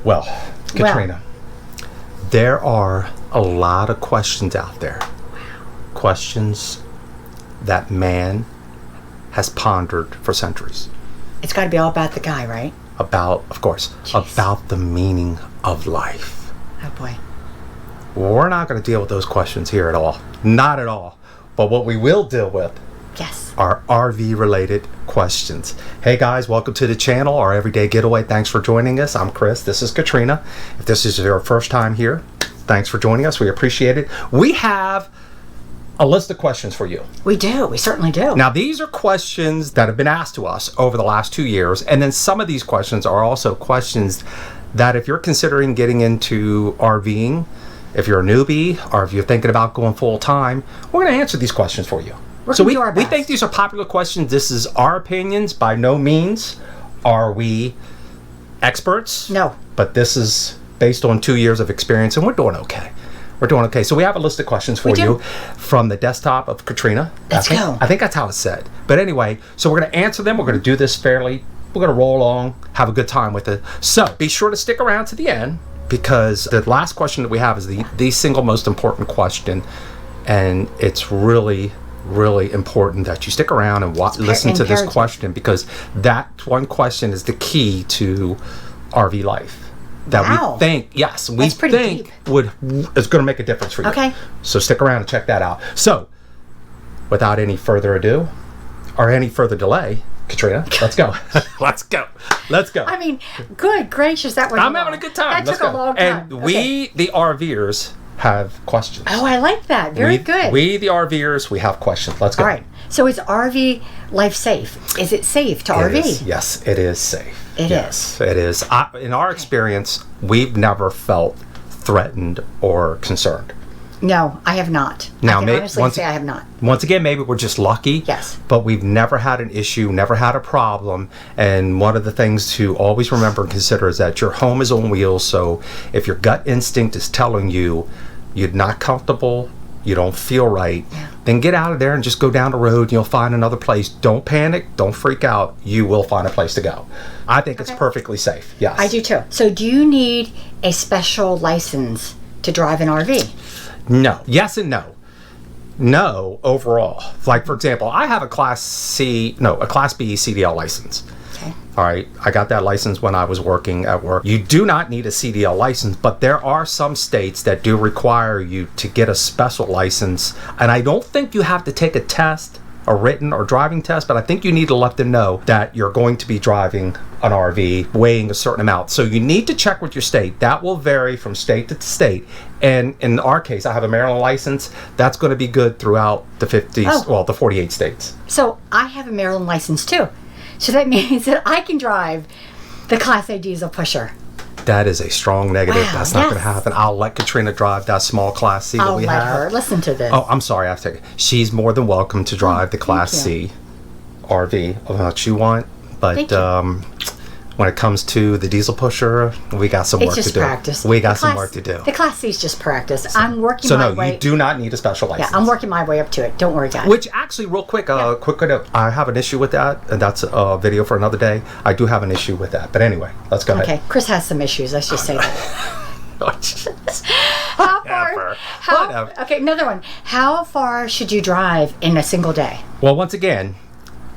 Well, Katrina, there are a lot of questions out there. Questions that man has pondered for centuries. It's got to be all about the guy, right? About, of course, about the meaning of life. Oh, boy. We're not going to deal with those questions here at all. Not at all. But what we will deal with are RV-related questions. Hey, guys, welcome to the channel, Our Everyday Getaway. Thanks for joining us. I'm Chris. This is Katrina. If this is your first time here, thanks for joining us. We appreciate it. We have a list of questions for you. We do. We certainly do. Now, these are questions that have been asked to us over the last 2 years. And then some of these questions are also questions that if you're considering getting into RVing, if you're a newbie, or if you're thinking about going full time, we're going to answer these questions for you. So we think these are popular questions. This is our opinions. By no means are we experts. No. But this is based on 2 years of experience, and we're doing okay. We're doing okay. So we have a list of questions for you from the desktop of Katrina. Let's go. I think that's how it's said. But anyway, so we're going to answer them. We're going to do this fairly. We're going to roll along, have a good time with it. So be sure to stick around to the end, because the last question that we have is the single most important question. And it's really, really important that you stick around and listen to this question, because that one question is the key to RV life. That we think, is going to make a difference for you. Okay. So stick around and check that out. So, without any further ado, or any further delay, Katrina, let's go. Let's go. Let's go. I mean, good gracious, that was I'm having a good time. That took a long time. And we, the RVers, have questions. Oh, I like that. Very good. We, the RVers, we have questions. Let's go. All right. So is RV life safe? Is it safe to RV? Yes, it is safe. Yes, it is. In our experience, we've never felt threatened or concerned. No, I have not. Now, I can honestly say I have not. Once again, maybe we're just lucky. Yes. But we've never had an issue, never had a problem. And one of the things to always remember and consider is that your home is on wheels. So if your gut instinct is telling you you're not comfortable, you don't feel right, then get out of there and just go down the road and you'll find another place. Don't panic. Don't freak out. You will find a place to go. I think it's perfectly safe. Yes. I do too. So do you need a special license to drive an RV? No. Yes and no. No, overall. Like, for example, I have a Class B CDL license. Okay. All right. I got that license when I was working at work. You do not need a CDL license, but there are some states that do require you to get a special license. And I don't think you have to take a test, a written or driving test, but I think you need to let them know that you're going to be driving an RV weighing a certain amount. So you need to check with your state. That will vary from state to state. And in our case, I have a Maryland license. That's going to be good throughout the 48 states. So I have a Maryland license too. So that means that I can drive the Class A diesel pusher. That is a strong negative. Wow, that's not going to happen. I'll let Katrina drive that small Class C that we have. I'll let her listen to this. Oh, I'm sorry. I have to take it. She's more than welcome to drive the Class C RV of what you want. But when it comes to the diesel pusher, we got some work to do. It's just practice. We got some work to do. The Class C is just practice. I'm working my way. So no, you do not need a special license. Yeah, I'm working my way up to it. Don't worry, guys. Which actually, real quick, quick note, I have an issue with that, and that's a video for another day. I do have an issue with that. But anyway, let's go ahead. Okay, Chris has some issues. Let's just say that. Okay, another one. How far should you drive in a single day? Well, once again,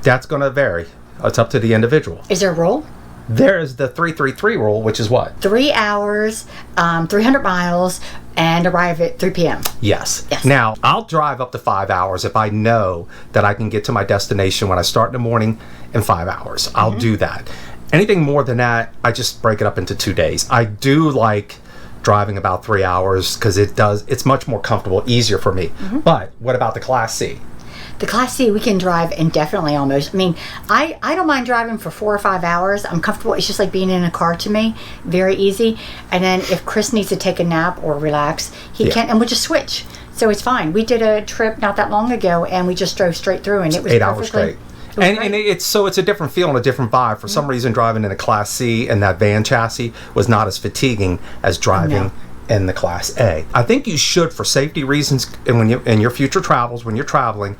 that's going to vary. It's up to the individual. Is there a rule? There is the 3-3-3 rule, which is what? 3 hours, 300 miles, and arrive at 3 p.m. Yes. Now, I'll drive up to 5 hours if I know that I can get to my destination when I start in the morning in 5 hours. I'll do that. Anything more than that, I just break it up into 2 days. I do like driving about 3 hours because it's much more comfortable, easier for me. But what about the Class C? The Class C, we can drive indefinitely almost. I mean, I don't mind driving for 4 or 5 hours. I'm comfortable. It's just like being in a car to me. Very easy. And then if Chris needs to take a nap or relax, he can, and we'll just switch. So it's fine. We did a trip not that long ago, and we just drove straight through, and it was 8 hours straight. And it's a different feel and a different vibe. For some reason, driving in a Class C and that van chassis was not as fatiguing as driving in the Class A. I think you should, for safety reasons, and when you in your future travels, when you're traveling,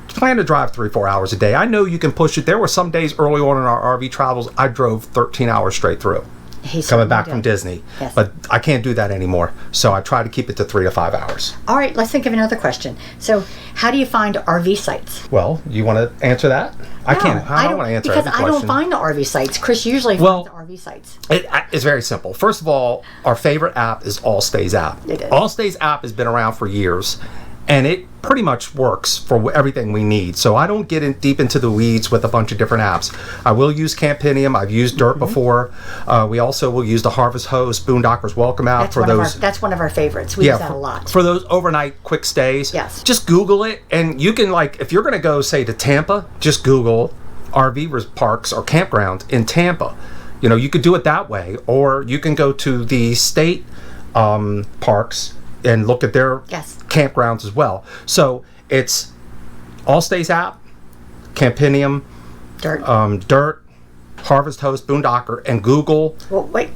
plan to drive 3-4 hours a day. I know you can push it. There were some days early on in our RV travels, I drove 13 hours straight through. He coming back certainly from did. Disney. Yes. But I can't do that anymore. So I try to keep it to 3 to 5 hours. All right, let's think of another question. So, how do you find RV sites? Well, you want to answer that? I can't. I don't want to answer because every I don't question. find the RV sites. Chris usually finds the RV sites. It's very simple. First of all, our favorite app is Allstays app. It is. Allstays app has been around for years, and it pretty much works for everything we need. So I don't get in deep into the weeds with a bunch of different apps. I will use Campinium. I've used Dirt before. We also will use the Harvest Host, Boondockers Welcome Out for those. That's one of our favorites. We use that a lot. For those overnight quick stays. Yes. Just Google it, and you can, like, if you're going to go, say, to Tampa, just Google RV parks or campgrounds in Tampa. You know, you could do it that way, or you can go to the state parks and look at their campgrounds as well. So it's Allstays app, Campinium, Dirt, Harvest Host, Boondocker, and Google. Well, wait.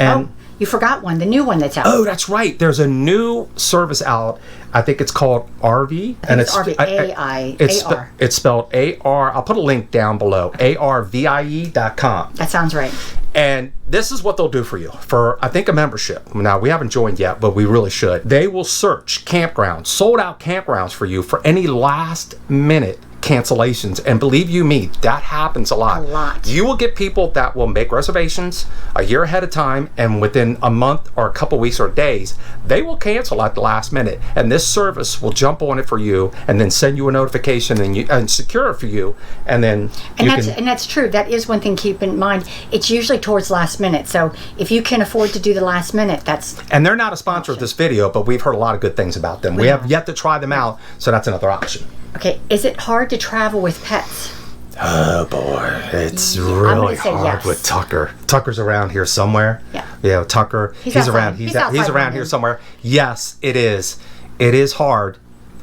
You forgot one. The new one that's out. Oh, that's right. There's a new service out. I think it's called RV, and it's RV A-I-A-R. It's spelled A-R. I'll put a link down below. ARVIE.com. That sounds right. And this is what they'll do for you for, I think, a membership. Now, we haven't joined yet, but we really should. They will search campgrounds, sold out campgrounds for you for any last minute cancellations. And believe you me, that happens a lot. A lot. You will get people that will make reservations a year ahead of time, and within a month or a couple weeks or days, they will cancel at the last minute. And this service will jump on it for you and then send you a notification and secure it for you. And then and that's true. That is one thing to keep in mind. It's usually towards last minute. So if you can afford to do the last minute, that's... And they're not a sponsor of this video, but we've heard a lot of good things about them. We have yet to try them out, so that's another option. Okay, is it hard to travel with pets? Oh boy, it's really hard with Tucker. Tucker's around here somewhere. Yeah, Tucker. He's around. He's around here somewhere. Yes, it is. It is hard.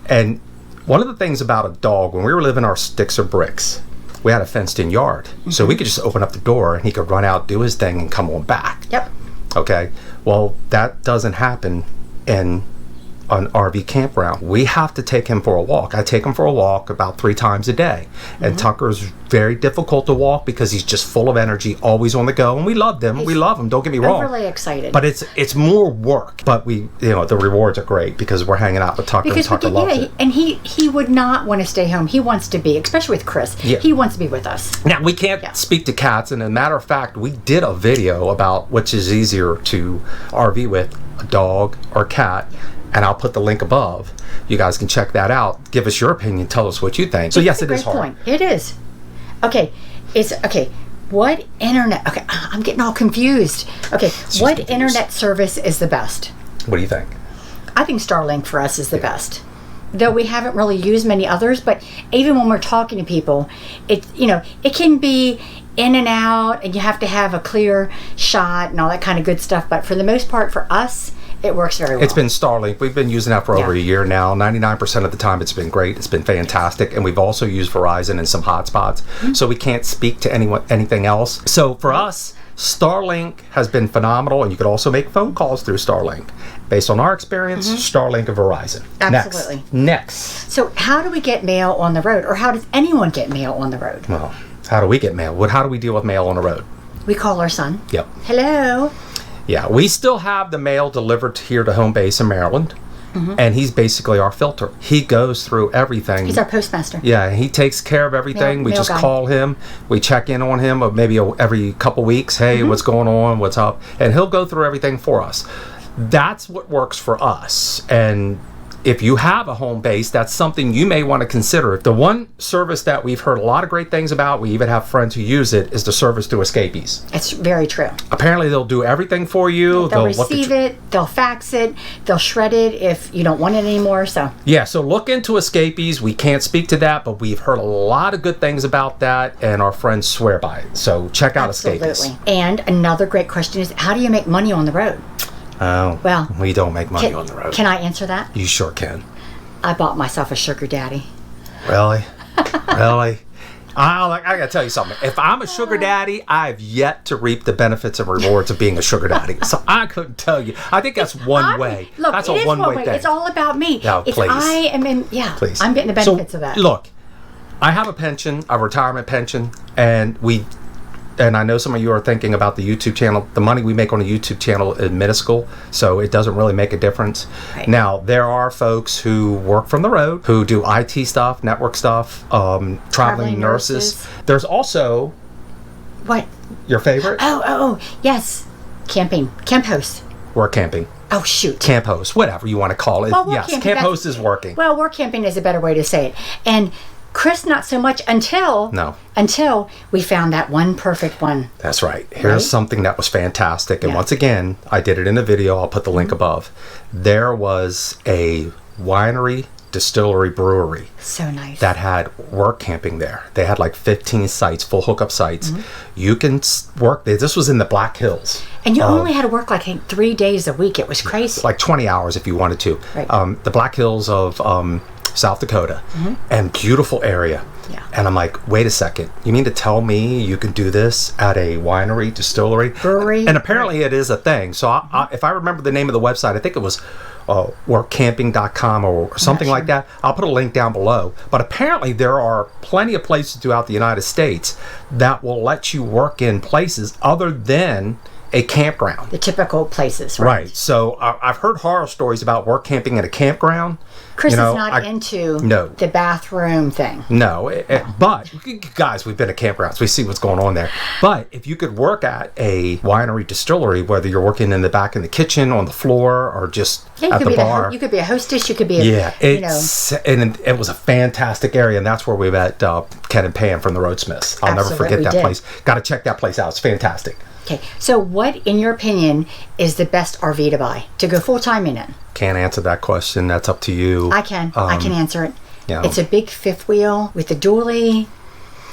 And one of the things about a dog, when we were living our sticks or bricks, we had a fenced-in yard, so we could just open up the door and he could run out, do his thing, and come on back. Yep. Okay. Well, that doesn't happen in an RV campground. We have to take him for a walk. I take him for a walk about 3 times a day. And Tucker's very difficult to walk because he's just full of energy, always on the go. And we love him. We love him. Don't get me wrong. Overly excited. But it's more work. But the rewards are great because we're hanging out with Tucker and Tucker loves it. And he would not want to stay home. He wants to be, especially with Chris. Yeah. He wants to be with us. Now, we can't speak to cats. And as a matter of fact, we did a video about which is easier to RV with, a dog or cat. And I'll put the link above. You guys can check that out. Give us your opinion. Tell us what you think. So yes, it is hard. Point. It is. Okay. What internet? Okay, I'm getting all confused. Okay, what internet service is the best? What do you think? I think Starlink for us is the best. Though we haven't really used many others, but even when we're talking to people, it can be in and out, and you have to have a clear shot and all that kind of good stuff. But for the most part, for us, it works very well. It's been Starlink. We've been using that for over a year now. 99% of the time, it's been great. It's been fantastic. And we've also used Verizon in some hotspots. So we can't speak to anything else. So for us, Starlink has been phenomenal. And you could also make phone calls through Starlink. Based on our experience, Starlink and Verizon. Absolutely. Next. So how do we get mail on the road? Or how does anyone get mail on the road? Well, how do we get mail? How do we deal with mail on the road? We call our son. Yep. Hello. Yeah, we still have the mail delivered here to home base in Maryland, and he's basically our filter. He goes through everything. He's our postmaster. Yeah, he takes care of everything. We just call him. We check in on him maybe every couple weeks. Hey, what's going on? What's up? And he'll go through everything for us. That's what works for us. And if you have a home base, that's something you may want to consider. The one service that we've heard a lot of great things about, we even have friends who use it, is the service through Escapees. It's very true. Apparently they'll do everything for you. They'll receive it, they'll fax it, they'll shred it if you don't want it anymore. So look into Escapees. We can't speak to that, but we've heard a lot of good things about that, and our friends swear by it. So check out Escapees. And another great question is, how do you make money on the road? Oh, well, we don't make money on the road. Can I answer that? You sure can. I bought myself a sugar daddy. Really? Really? I gotta tell you something. If I'm a sugar daddy, I've yet to reap the benefits and rewards of being a sugar daddy. So I couldn't tell you. I think that's one way. Look, that's a one-way thing. It's all about me. No, if please. I am in, please. I'm getting the benefits of that. Look, I have a pension, a retirement pension, and we and I know some of you are thinking about the YouTube channel. The money we make on the YouTube channel is minuscule, so it doesn't really make a difference. Right. Now, there are folks who work from the road, who do IT stuff, network stuff, traveling nurses. There's also... What? Your favorite? Oh, yes. Camping. Camp host. Work camping. Oh, shoot. Camp host, whatever you want to call it. Well, yes, camp host is working. Well, work camping is a better way to say it. And Chris, not so much until we found that one perfect one. That's right. Here's something that was fantastic. And once again, I did it in a video. I'll put the link above. There was a winery, distillery, brewery. So nice. That had work camping there. They had like 15 sites, full hookup sites. You can work there. This was in the Black Hills. And you only had to work like 3 days a week. It was crazy. Like 20 hours if you wanted to. Right. The Black Hills of South Dakota. And beautiful area. Yeah. And I'm like, wait a second. You mean to tell me you can do this at a winery, distillery? Brewery. And apparently it is a thing. So if I remember the name of the website, I think it was workcamping.com or something like that. I'll put a link down below. But apparently there are plenty of places throughout the United States that will let you work in places other than a campground. The typical places, right? So I've heard horror stories about work camping at a campground. Chris is not into the bathroom thing. No, but guys, we've been at campgrounds. We see what's going on there. But if you could work at a winery, distillery, whether you're working in the back in the kitchen, on the floor, or just at the bar. You could be a hostess. You could be and it was a fantastic area, and that's where we met Ken and Pam from the Roadsmiths. I'll never forget that place. Got to check that place out. It's fantastic. Okay, so what, in your opinion, is the best RV to buy to go full time in it? Can't answer that question. That's up to you. I can answer it. Yeah. It's a big fifth wheel with a dually.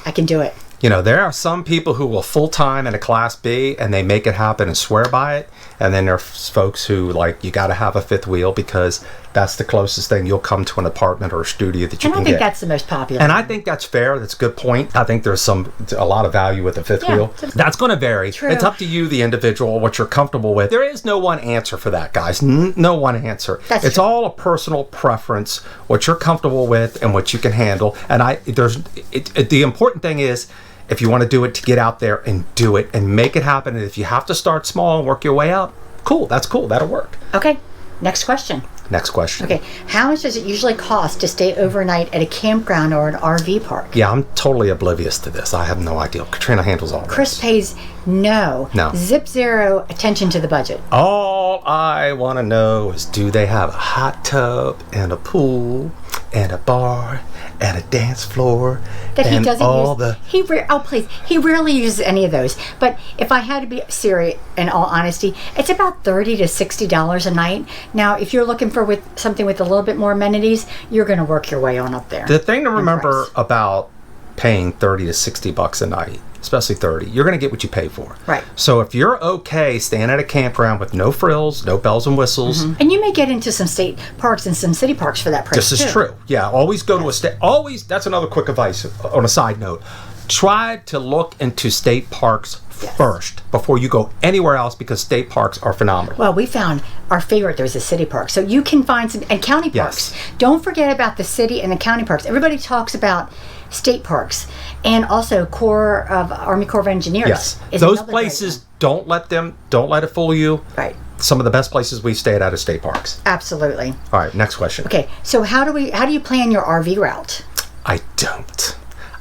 I can do it. You know, there are some people who will full time in a Class B and they make it happen and swear by it. And then there's folks who, like, you got to have a fifth wheel because that's the closest thing you'll come to an apartment or a studio that you can get. And I think that's the most popular. And I think that's fair. That's a good point. I think there's a lot of value with the fifth wheel. That's going to vary. True. It's up to you, the individual, what you're comfortable with. There is no one answer for that, guys. No one answer. It's true. all a personal preference, what you're comfortable with and what you can handle. And the important thing is, if you want to do it, to get out there and do it and make it happen. And if you have to start small and work your way up, cool. That's cool. That'll work. Okay. Next question. Okay. How much does it usually cost to stay overnight at a campground or an RV park? Yeah, I'm totally oblivious to this. I have no idea. Katrina handles all Chris this. pays no. Zip zero attention to the budget. All I want to know is, do they have a hot tub and a pool and a bar and a dance floor? That he doesn't use. He rarely uses any of those. But if I had to be serious, in all honesty, it's about $30 to $60 a night. Now, if you're looking for something with a little bit more amenities, you're going to work your way on up there. The thing to remember about paying $30 to $60 a night, especially 30, you're going to get what you pay for. Right. So if you're okay staying at a campground with no frills, no bells and whistles. And you may get into some state parks and some city parks for that price. This is true. Yeah, always go to a state. Always, that's another quick advice on a side note. Try to look into state parks first before you go anywhere else, because state parks are phenomenal. Well, we found our favorite. There's a city park. So you can find some, and county parks. Don't forget about the city and the county parks. Everybody talks about state parks and also Army Corps of Engineers. Yes. Those places, don't let it fool you. Right. Some of the best places we've stayed at are state parks. Absolutely. All right, next question. Okay, so how do you plan your RV route? I don't.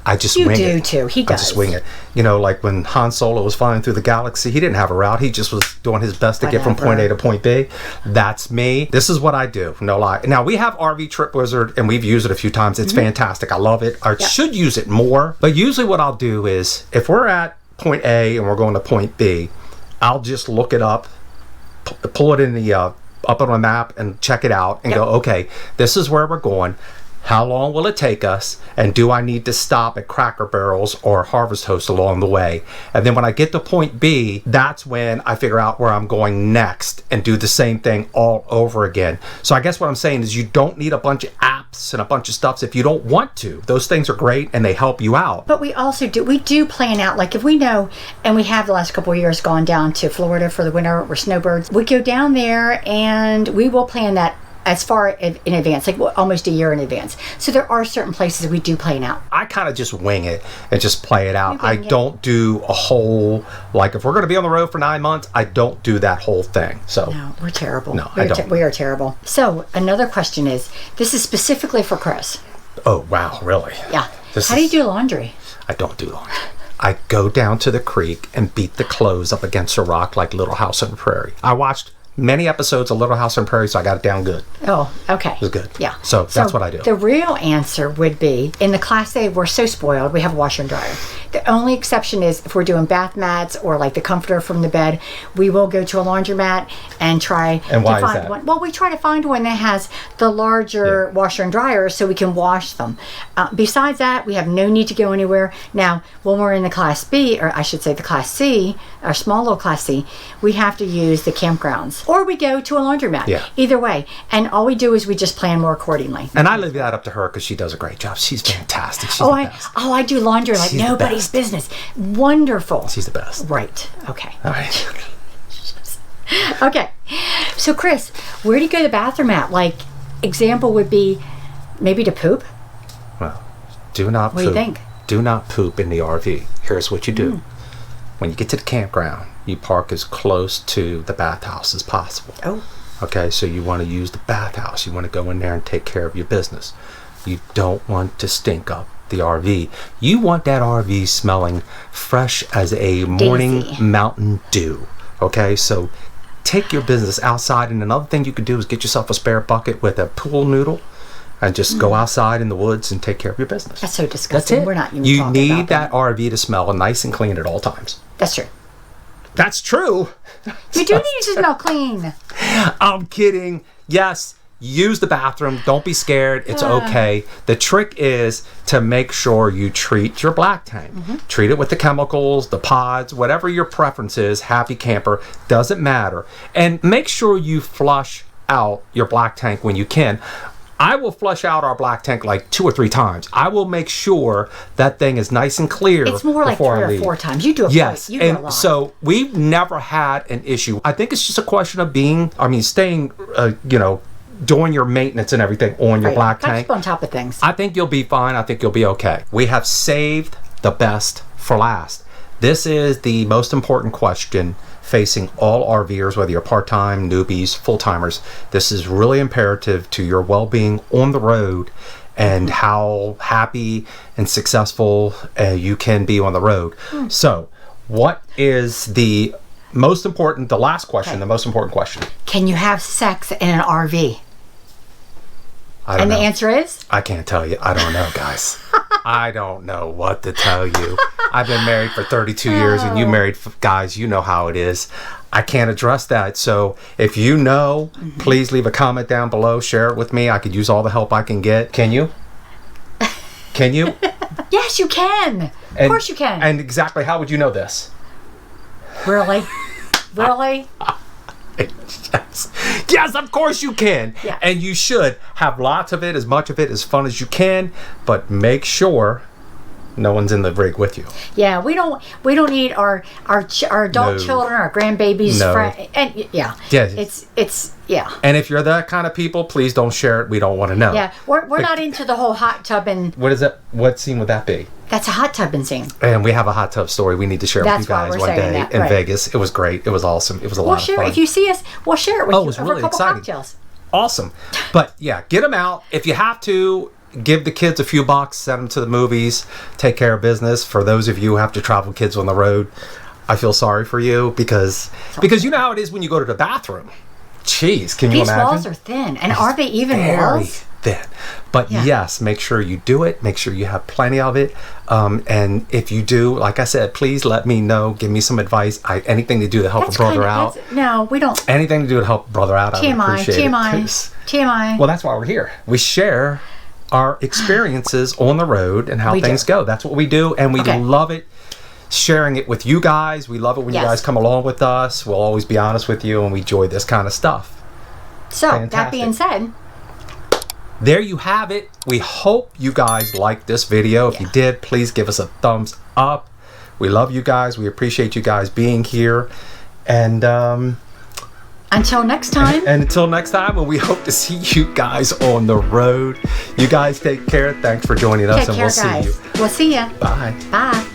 I just wing it. You do too. He does. I just wing it. You know, like when Han Solo was flying through the galaxy, he didn't have a route. He just was doing his best to get from point A to point B. That's me. This is what I do. No lie. Now, we have RV Trip Wizard, and we've used it a few times. It's fantastic. I love it. I should use it more. But usually what I'll do is, if we're at point A and we're going to point B, I'll just look it up, pull it in the up on a map and check it out and go, okay, this is where we're going. How long will it take us? And do I need to stop at Cracker Barrels or Harvest Host along the way? And then when I get to point B, that's when I figure out where I'm going next and do the same thing all over again. So I guess what I'm saying is, you don't need a bunch of apps and a bunch of stuff if you don't want to. Those things are great and they help you out. But we do plan out, like if we know, and we have the last couple of years gongone down to Florida for the winter, we're snowbirds. We go down there and we will plan that as far in advance, like almost a year in advance. So there are certain places we do plan out. I kind of just wing it and just play it out. I wing it. don't do a whole, like if we're going to be on the road for 9 months, I don't do that whole thing. So No, we're terrible. No, I don't. We are terrible. So another question is, this is specifically for Chris. Oh, wow, really? Yeah. How do you do laundry? I don't do laundry. I go down to the creek and beat the clothes up against a rock like Little House on the Prairie. I watched many episodes of Little House on the Prairie, so I got it down good. Oh, okay. It was good. Yeah. So that's what I do. The real answer would be, in the Class A, we're so spoiled, we have a washer and dryer. The only exception is if we're doing bath mats or like the comforter from the bed, we will go to a laundromat and try And why to is find that? one. Well, we try to find one that has the larger washer and dryer so we can wash them. Besides that, we have no need to go anywhere. Now, when we're in the Class B, or I should say the Class C, our small little Class C, we have to use the campgrounds. Or we go to a laundromat. Yeah. Either way. And all we do is we just plan more accordingly. And I leave that up to her because she does a great job. She's fantastic. She's the best. I do laundry like She's the nobody's best. business. Wonderful. She's the best. Right. Okay. All right. Okay. So, Chris, where do you go to the bathroom at? Like, example would be maybe to poop? Well, do not What poop. do you think? Do not poop in the RV. Here's what you do. When you get to the campground, you park as close to the bathhouse as possible. Oh. Okay, so you want to use the bathhouse. You want to go in there and take care of your business. You don't want to stink up the RV. You want that RV smelling fresh as a morning Daisy. Mountain Dew. Okay, so take your business outside. And another thing you could do is get yourself a spare bucket with a pool noodle and just go outside in the woods and take care of your business. That's so disgusting. That's it. We're not even You talking need about that RV to smell nice and clean at all times. That's true. That's true. You do need to smell clean. I'm kidding. Yes, use the bathroom. Don't be scared. It's okay. The trick is to make sure you treat your black tank. Treat it with the chemicals, the pods, whatever your preference is. Happy camper, doesn't matter. And make sure you flush out your black tank when you can. I will flush out our black tank like 2 or 3 times. I will make sure that thing is nice and clear. It's more like 3 or 4 times. You do it Yes, you do a and lot. so we've never had an issue. I think it's just a question of staying, doing your maintenance and everything on your black Gotta tank. keep on top of things. I think you'll be fine. I think you'll be okay. We have saved the best for last. This is the most important question facing all RVers, whether you're part-time, newbies, full-timers. This is really imperative to your well-being on the road and how happy and successful you can be on the road. So, what is the most important, the last question, the most important question? Can you have sex in an RV? I don't And know. the answer is? I can't tell you. I don't know, guys. I don't know what to tell you. I've been married for 32 years, and you married guys, you know how it is. I can't address that. So if you know, please leave a comment down below. Share it with me. I could use all the help I can get. Can you? Can you? Yes, you can. Of course you can. And exactly how would you know this? Really? Really? Yes. Yes, of course you can. Yeah. And you should have lots of it, as much of it, as fun as you can, but make sure no one's in the rig with you. Yeah, we don't need our adult No. children, our grandbabies, No. and yeah. Yeah. It's yeah. And if you're that kind of people, please don't share it. We don't want to know. Yeah, we're not into the whole hot tubbing. What is that? What scene would that be? That's a hot tubbing scene. And we have a hot tub story we need to share with you That's why guys we're one saying day that, in right. Vegas. It was great. It was awesome. It was a We'll lot of share fun. it. If you see us, we'll share it with Oh, it you was over really a couple exciting. cocktails. Awesome. But yeah, get them out. If you have to, give the kids a few bucks, send them to the movies, take care of business. For those of you who have to travel kids on the road, I feel sorry for you because you know how it is when you go to the bathroom. Jeez, can you These imagine? walls are thin, and are they even Very walls? thin. But Yeah. yes, make sure you do it. Make sure you have plenty of it. And if you do, like I said, please let me know. Give me some advice. Anything to do to help That's a brother kinda- out. No, we don't. Anything to do to help a brother out, I would TMI, appreciate TMI, it. 'Cause- TMI. Well, that's why we're here. We share our experiences on the road and how We do. things go. That's what we do, and we Okay. love it. Sharing it with you guys. We love it when you Yes. guys come along with us. We'll always be honest with you, and we enjoy this kind of stuff. So, that fantastic. being said, There you have it. We hope you guys liked this video. If you did, please give us a thumbs up. We love you guys. We appreciate you guys being here. And Until next time. And until next time, and we hope to see you guys on the road. You guys take care. Thanks for joining us, Take care, guys. see you. We'll see you. Bye. Bye.